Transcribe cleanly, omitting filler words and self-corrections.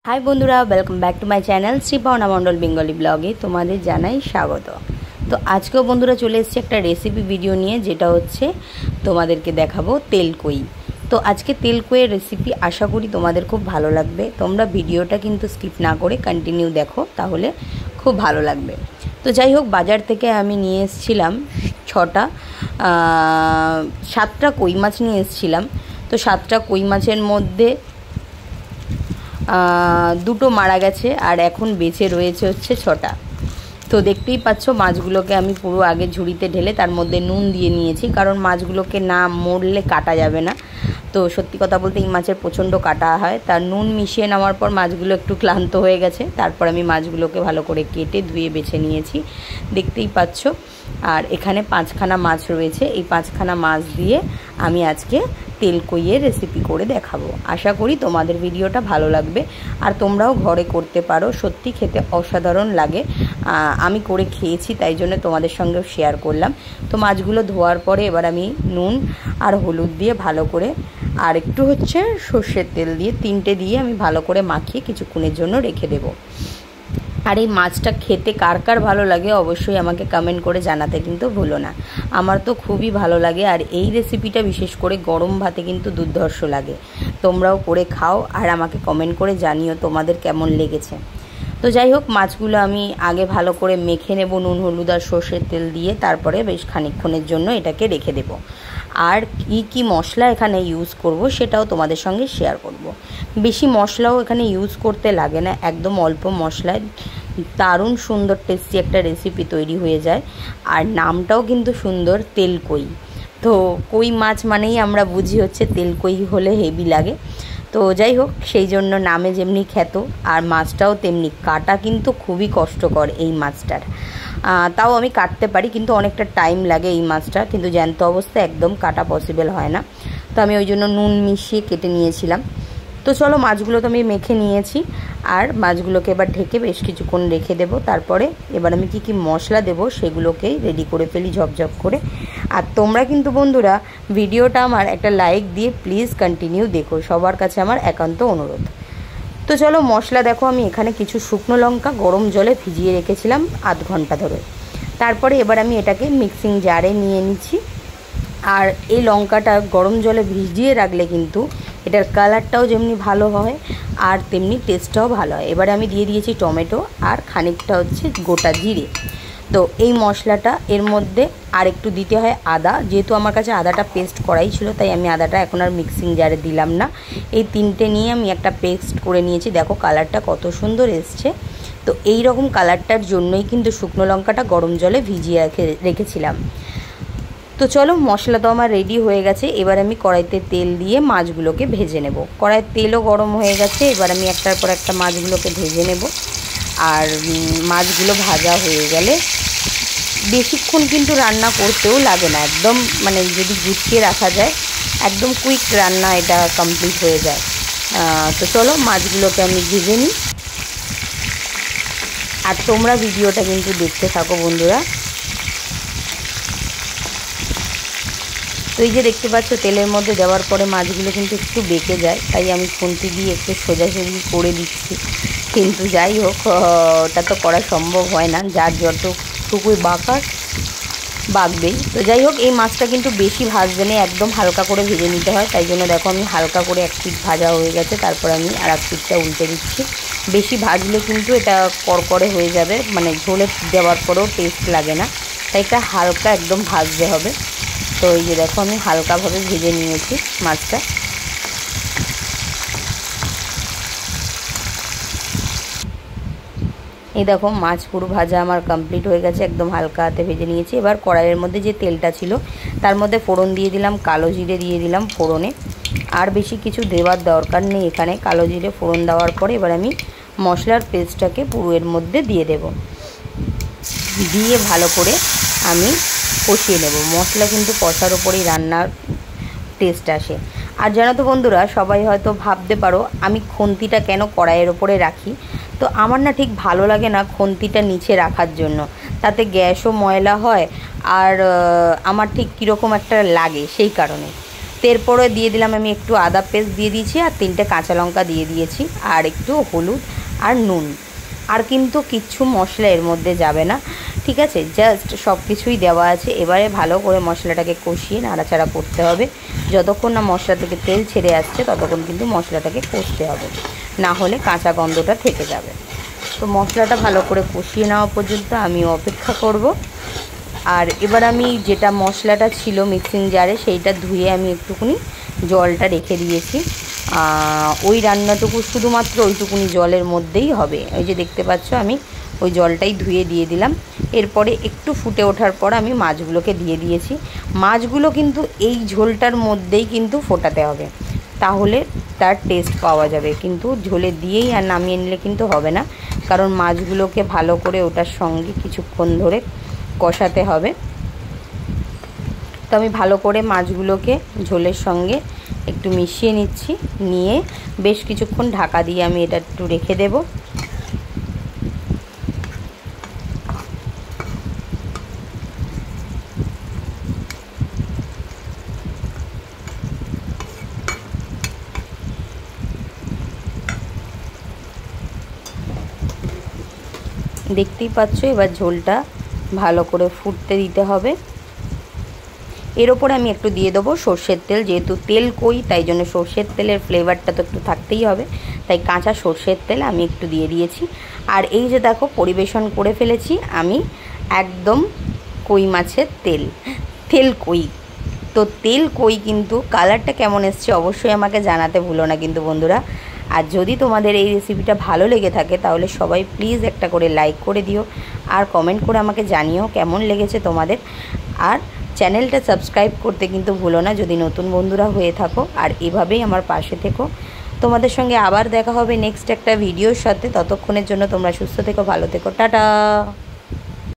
High बंधुरा welcome back to my channel Shripavana Mondal Bengali ब्लगे तुम्हारे जानाई स्वागत। तो आज के बंधुरा चले एसेछि एक रेसिपि भिडियो निये जेटा होच्छे तोमादेरके देखाबो तेलकई। तो आज के तेलकईर रेसिपि आशा करी तोमादेर खूब भालो लागबे। तोमरा भिडियोटा किन्तु स्किप ना करे कन्टिन्यू देखो ताहले खूब भालो लागबे। तो যাই হোক বাজার থেকে আমি নিয়ে এসেছিলাম 7টা কই মাছ নিয়ে এসেছিলাম। তো 7টা কই মাছের মধ্যে দুটো মারা গেছে আর এখন বেঁচে রয়েছে হচ্ছে 6টা। তো দেখতেই পাচ্ছ মাছগুলোকে আমি পুরো আগে ঝুড়িতে ঢেলে তার মধ্যে নুন দিয়ে নিয়েছি, কারণ মাছগুলোকে না মরলে কাটা যাবে না। তো সত্যি কথা বলতে এই মাছের প্রচণ্ড কাটা হয়। তার নুন মিশিয়ে নেওয়ার পর মাছগুলো একটু ক্লান্ত হয়ে গেছে। তারপর আমি মাছগুলোকে ভালো করে কেটে ধুয়ে বেছে নিয়েছি, দেখতেই পাচ্ছ। আর এখানে 5খানা মাছ রয়েছে। এই 5খানা মাছ দিয়ে আমি আজকে তেলকইয়ের রেসিপি করে দেখাবো। আশা করি তোমাদের ভিডিওটা ভালো লাগবে আর তোমরাও ঘরে করতে পারো। সত্যি খেতে অসাধারণ লাগে। আমি করে খেয়েছি, তাই জন্য তোমাদের সঙ্গেও শেয়ার করলাম। তো মাছগুলো ধোয়ার পরে এবার আমি নুন আর হলুদ দিয়ে ভালো করে আর একটু হচ্ছে সর্ষের তেল দিয়ে 3টে দিয়ে আমি ভালো করে মাখিয়ে কিছুক্ষণের জন্য রেখে দেবো। আর এই মাছটা খেতে কার কার ভালো লাগে অবশ্যই আমাকে কমেন্ট করে জানাতে কিন্তু ভুলো না। আমার তো খুবই ভালো লাগে আর এই রেসিপিটা বিশেষ করে গরম ভাতে কিন্তু দুর্ধর্ষ লাগে। তোমরাও করে খাও আর আমাকে কমেন্ট করে জানিও তোমাদের কেমন লেগেছে। তো যাই হোক, মাছগুলো আমি আগে ভালো করে মেখে নেব নুন হলুদ আর সর্ষের তেল দিয়ে, তারপরে বেশ খানিকক্ষণের জন্য এটাকে রেখে দেব। আর কি মশলা এখানে ইউজ করব সেটাও তোমাদের সঙ্গে শেয়ার করব। বেশি মশলাও এখানে ইউজ করতে লাগে না, একদম অল্প মশলায় দারুণ সুন্দর টেস্টি একটা রেসিপি তৈরি হয়ে যায়। আর নামটাও কিন্তু সুন্দর, তেলকই। তো কই মাছ মানেই আমরা বুঝি হচ্ছে তেলকই হলে হেভি লাগে। তো যাই হোক, সেই জন্য নামে যেমনি খ্যাত আর মাছটাও তেমনি। কাটা কিন্তু খুবই কষ্টকর এই মাছটার। তাও আমি কাটতে পারি, কিন্তু অনেকটা টাইম লাগে এই মাছটা, কিন্তু জ্যান্ত অবস্থায় একদম কাটা পসিবল হয় না। তো আমি ওই জন্য নুন মিশিয়ে কেটে নিয়েছিলাম। তো চলো, মাছগুলো তো আমি মেখে নিয়েছি আর মাছগুলোকে এবার ঢেকে বেশ কিছুক্ষণ রেখে দেবো। তারপরে এবার আমি কি মশলা দেবো সেগুলোকেই রেডি করে ফেলি ঝপঝপ করে। আর তোমরা কিন্তু বন্ধুরা ভিডিওটা আমার একটা লাইক দিয়ে প্লিজ কন্টিনিউ দেখো, সবার কাছে আমার একান্ত অনুরোধ। তো চলো, মশলা দেখো, আমি এখানে কিছু শুকনো লঙ্কা গরম জলে ভিজিয়ে রেখেছিলাম আধ ঘন্টা ধরে। তারপরে এবার আমি এটাকে মিক্সিং জারে নিয়ে নিচ্ছি। আর এই লঙ্কাটা গরম জলে ভিজিয়ে রাখলে কিন্তু এটার কালারটাও যেমনি ভালো হয় আর তেমনি টেস্টটাও ভালো হয়। এবারে আমি দিয়ে দিয়েছি টমেটো আর খানিকটা হচ্ছে গোটা জিরে। তো এই মশলাটা এর মধ্যে আর একটু দিতে হয় আদা, যেহেতু আমার কাছে আদাটা পেস্ট করাই ছিল তাই আমি আদাটা এখন আর মিক্সিং জারে দিলাম না। এই 3টে নিয়ে আমি একটা পেস্ট করে নিয়েছি। দেখো কালারটা কত সুন্দর এসছে। তো এই রকম কালারটার জন্যই কিন্তু শুকনো লঙ্কাটা গরম জলে ভিজিয়ে রেখেছিলাম। তো চলো, মশলা তো আমার রেডি হয়ে গেছে। এবার আমি কড়াইতে তেল দিয়ে মাছগুলোকে ভেজে নেব। কড়াইয়ের তেলও গরম হয়ে গেছে। এবার আমি একটার পর একটা মাছগুলোকে ভেজে নেব। আর মাছগুলো ভাজা হয়ে গেলে বেশিক্ষণ কিন্তু রান্না করতেও লাগে না, একদম মানে যদি গুছিয়ে রাখা যায় একদম কুইক রান্না এটা কমপ্লিট হয়ে যায়। তো চলো, মাছগুলোকে আমি ভেজে নিই আর তোমরা ভিডিওটা কিন্তু দেখতে থাকো বন্ধুরা। তো এই যে দেখতে পাচ্ছ তেলের মধ্যে দেওয়ার পরে মাছগুলো কিন্তু একটু বেঁকে যায়, তাই আমি খুন্তি দিয়ে একটু সোজাসুজি করে দিচ্ছি। কিন্তু যাই হোক, ওটা তো করা সম্ভব হয় না, যার যতটুকুই বাঁকবেই। তো যাই হোক, এই মাছটা কিন্তু বেশি ভাজবে না, একদম হালকা করে ভেজে নিতে হয়। তাই জন্য দেখো আমি হালকা করে এক পিঠ ভাজা হয়ে গেছে, তারপর আমি আর এক পিঠটা উল্টে দিচ্ছি। বেশি ভাজলে কিন্তু এটা করকরে হয়ে যাবে, মানে ঝোলে দেওয়ার পরেও টেস্ট লাগে না, তাই এটা হালকা একদম ভাজতে হবে। তো এই যে দেখো আমি হালকাভাবে ভেজে নিয়েছি মাছটা। এই দেখো মাছ পুরো ভাজা আমার কমপ্লিট হয়ে গেছে, একদম হালকা হাতে ভেজে নিয়েছি। এবার কড়াইয়ের মধ্যে যে তেলটা ছিল তার মধ্যে ফোড়ন দিয়ে দিলাম, কালো জিরে দিয়ে দিলাম ফোড়নে। আর বেশি কিছু দেওয়ার দরকার নেই এখানে। কালো জিরে ফোড়ন দেওয়ার পরে এবার আমি মশলার পেস্টটাকে পুরো এর মধ্যে দিয়ে দেব। দিয়ে ভালো করে আমি কষিয়ে নেব। মশলা কিন্তু কষার ওপরেই রান্নার টেস্ট আসে। আর জানো তো বন্ধুরা, সবাই হয়তো ভাবতে পারো আমি খুন্তিটা কেন কড়াইয়ের ওপরে রাখি। তো আমার না ঠিক ভালো লাগে না খুন্তিটা নিচে রাখার জন্য, তাতে গ্যাসও ময়লা হয় আর আমার ঠিক কীরকম একটা লাগে, সেই কারণে। এরপরে দিয়ে দিলাম আমি একটু আদা পেস্ট দিয়ে দিয়েছি আর 3টে কাঁচা লঙ্কা দিয়ে দিয়েছি আর একটু হলুদ আর নুন। আর কিন্তু কিচ্ছু মশলা এর মধ্যে যাবে না, ঠিক আছে, জাস্ট সব কিছুই দেওয়া আছে। এবারে ভালো করে মশলাটাকে কষিয়ে নাড়াচাড়া করতে হবে। যতক্ষণ না মশলা থেকে তেল ছেড়ে আসছে ততক্ষণ কিন্তু মশলাটাকে কষতে হবে, না হলে কাঁচা গন্ধটা থেকে যাবে। তো মশলাটা ভালো করে কষিয়ে নেওয়া পর্যন্ত আমি অপেক্ষা করব। আর এবার আমি যেটা মশলাটা ছিল মিক্সিং জারে সেইটা ধুয়ে আমি একটুখানি জলটা রেখে দিয়েছি। ওই রান্নাটুকু শুধুমাত্র ওইটুকুনি জলের মধ্যেই হবে। ওই যে দেখতে পাচ্ছ আমি ওই জলটাই ধুয়ে দিয়ে দিলাম। এরপরে একটু ফুটে ওঠার পর আমি মাছগুলোকে দিয়ে দিয়েছি। মাছগুলো কিন্তু এই ঝোলটার মধ্যেই কিন্তু ফোটাতে হবে, তাহলে তার টেস্ট পাওয়া যাবে। কিন্তু ঝোলে দিয়েই আর নামিয়ে নিলে কিন্তু হবে না, কারণ মাছগুলোকে ভালো করে ওটার সঙ্গে কিছুক্ষণ ধরে কষাতে হবে। তো আমি ভালো করে মাছগুলোকে ঝোলের সঙ্গে একটু মিশিয়ে নিচ্ছি, নিয়ে বেশ কিছুক্ষণ ঢাকা দিয়ে আমি এটা একটু রেখে দেব। দেখতেই পাচ্ছ এবার ঝোলটা ভালো করে ফুটতে দিতে হবে। এর ওপরে আমি একটু দিয়ে দেবো সর্ষের তেল, যেহেতু তেল কই তাই জন্য সর্ষের তেলের ফ্লেভারটা তো একটু থাকতেই হবে, তাই কাঁচা সর্ষের তেল আমি একটু দিয়ে দিয়েছি। আর এই যে দেখো পরিবেশন করে ফেলেছি আমি একদম কই মাছের তেল কই। তো তেল কই কিন্তু কালারটা কেমন এসছে অবশ্যই আমাকে জানাতে ভুলো না কিন্তু বন্ধুরা। আর যদি তোমাদের এই রেসিপিটা ভালো লেগে থাকে তাহলে সবাই প্লিজ একটা করে লাইক করে দিও আর কমেন্ট করে আমাকে জানিও কেমন লেগেছে তোমাদের। আর চ্যানেলটা সাবস্ক্রাইব করতে কিন্তু ভুলো না যদি নতুন বন্ধুরা হয়ে থাকো। আর এভাবেই আমার পাশে থেকো। তোমাদের সঙ্গে আবার দেখা হবে নেক্সট একটা ভিডিওর সাথে। ততক্ষণের জন্য তোমরা সুস্থ থেকো, ভালো থেকো, টাটা।